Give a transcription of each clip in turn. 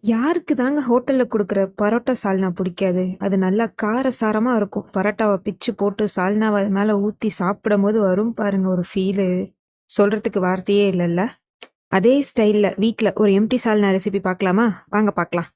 யாருக்கு தாங்க ஹோட்டல்ல குடுக்குற பரோட்டா, சால்னா பிடிக்காது? அது நல்லா காரசாரமா இருக்கும். பரோட்டாவ பிச்சு போட்டு சால்னாவ அது மேல ஊத்தி சாப்பிடும்போது வரும் பாருங்க ஒரு ஃபீலு. சொல்றதுக்கு வார்த்தையே இல்லல்ல. அதே ஸ்டைல்ல வீட்ல ஒரு எம்ப்டி சால்னா ரெசிபி பார்க்கலாமா? வாங்க பார்க்கலாம்.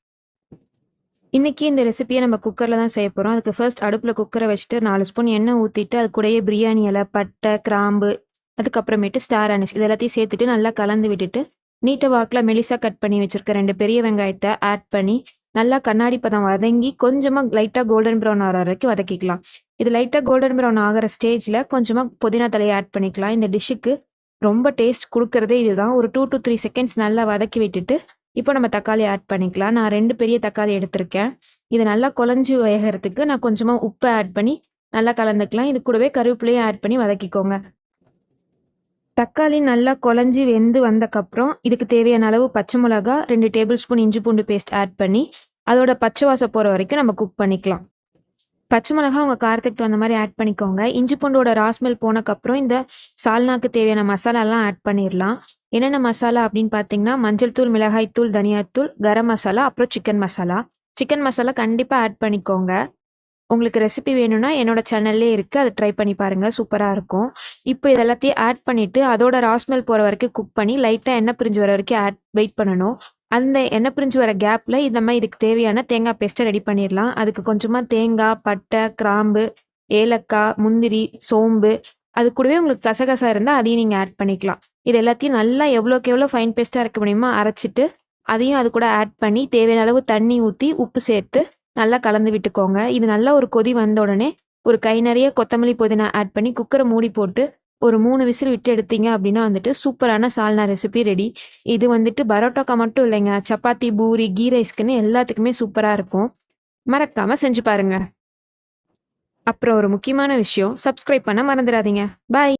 இன்னைக்கு இந்த ரெசிபிய நம்ம குக்கர்ல தான் செய்ய போறோம். அதுக்கு ஃபர்ஸ்ட் அடுப்புல குக்கர வச்சுட்டு 4 ஸ்பூன் எண்ணெய் ஊத்திட்டு, அது கூடயே பிரியாணி இல, பட்டை, கிராம்பு, அதுக்கப்புறமேட்டு ஸ்டார் அனிஸ் இது எல்லாத்தையும் சேர்த்துட்டு நல்லா கலந்து விட்டுட்டு, நீட்ட வாக்குல மெலிசா கட் பண்ணி வச்சிருக்க 2 பெரிய வெங்காயத்த ஆட் பண்ணி, நல்லா கண்ணாடி பதம் வதங்கி, கொஞ்சமா லைட்டா கோல்டன் ப்ரவுன் ஆகுற வரைக்கும் வதக்கிக்கலாம். இது லைட்டா கோல்டன் ப்ரவுன் ஆகுற ஸ்டேஜ்ல கொஞ்சமா புதினா தழைய ஆட் பண்ணிக்கலாம். இந்த டிஷ்ஷுக்கு ரொம்ப டேஸ்ட் குடுக்குறதே இதுதான். ஒரு 2 to 3 செகண்ட்ஸ் நல்லா வதக்கி விட்டுட்டு, இப்போ நம்ம தக்காளி ஆட் பண்ணிக்கலாம். நான் 2 பெரிய தக்காளி எடுத்திருக்கேன். இது நல்லா குழஞ்சு வேகறதுக்கு நான் கொஞ்சமா உப்பு ஆட் பண்ணி நல்லா கலந்துக்கலாம். இது கூடவே கருவேப்பிலையும் ஆட் பண்ணி வதக்கிக்கோங்க. தக்காளி நல்லா குழஞ்சி வெந்து வந்தக்கப்புறம், இதுக்கு தேவையான அளவு பச்சை மிளகா, 2 டேபிள் ஸ்பூன் இஞ்சி பூண்டு பேஸ்ட் ஆட் பண்ணி, அதோட பச்சை வாசம் போற வரைக்கும் நம்ம குக் பண்ணிக்கலாம். பச்சை மிளகா உங்க காரத்துக்கு தகுந்த மாரி ஆட் பண்ணிக்கோங்க. இஞ்சி பூண்டோட ரா ஸ்மெல் போனக்கப்புறம், இந்த சால்னாக்கு தேவையான மசாலாலாம் ஆட் பண்ணிரலாம். என்னென்ன மசாலா அப்படின்னு பார்த்தீங்கன்னா, மஞ்சள் தூள், மிளகாய் தூள், தனியாத்தூள், கரம் மசாலா, அப்புறம் சிக்கன் மசாலா. சிக்கன் மசாலா கண்டிப்பா ஆட் பண்ணிக்கோங்க. உங்களுக்கு ரெசிபி வேணும்னா என்னோட சேனல்லே இருக்கு. அத ட்ரை பண்ணி பாருங்க. சூப்பரா இருக்கும். இப்போ இது எல்லாத்தையும் ஆட் பண்ணிட்டு, அதோட ரா ஸ்மெல் போற வரைக்கும் குக் பண்ணி, லைட்டா எண்ணெய் பிரிஞ்சு வர வரைக்கும் வெயிட் பண்ணணும். அந்த எண்ணெய் பிரிஞ்சு வர கேப்ல நம்ம இதுக்கு தேவையான தேங்காய் பேஸ்ட்ட ரெடி பண்ணிரலாம். அதுக்கு கொஞ்சமா தேங்காய், பட்டை, கிராம்பு, ஏலக்காய், முந்திரி, சோம்பு, அது கூடவே உங்களுக்கு கசகசா இருந்தா அதையும் நீங்க ஆட் பண்ணிக்கலாம். இது எல்லாத்தையும் நல்லா எவ்வளோக்கு எவ்வளோ ஃபைன் பேஸ்ட்டா அரைக்க முடியுமோ அரைச்சிட்டு, அதையும் அது கூட ஆட் பண்ணி தேவையான அளவு தண்ணி ஊத்தி, உப்பு சேர்த்து நல்லா கலந்து விட்டுக்கோங்க. இது நல்லா ஒரு கொதி வந்த உடனே, ஒரு கை நெறைய கொத்தமல்லி, புதினா ஆட் பண்ணி குக்கர மூடி போட்டு, ஒரு 3 விசில் விட்டு எடுத்தீங்க அப்படின்னா வந்துட்டு, சூப்பரான சால்னா ரெசிபி ரெடி. இது வந்துட்டு பரோட்டாக்கா மட்டும் இல்லைங்க. சப்பாத்தி, பூரி, கீ ரைஸ்க்குன்னு எல்லாத்துக்குமே சூப்பரா இருக்கும். மறக்காம செஞ்சு பாருங்க. அப்புறம் ஒரு முக்கியமான விஷயம், சப்ஸ்கிரைப் பண்ண மறந்துடாதீங்க. பாய்.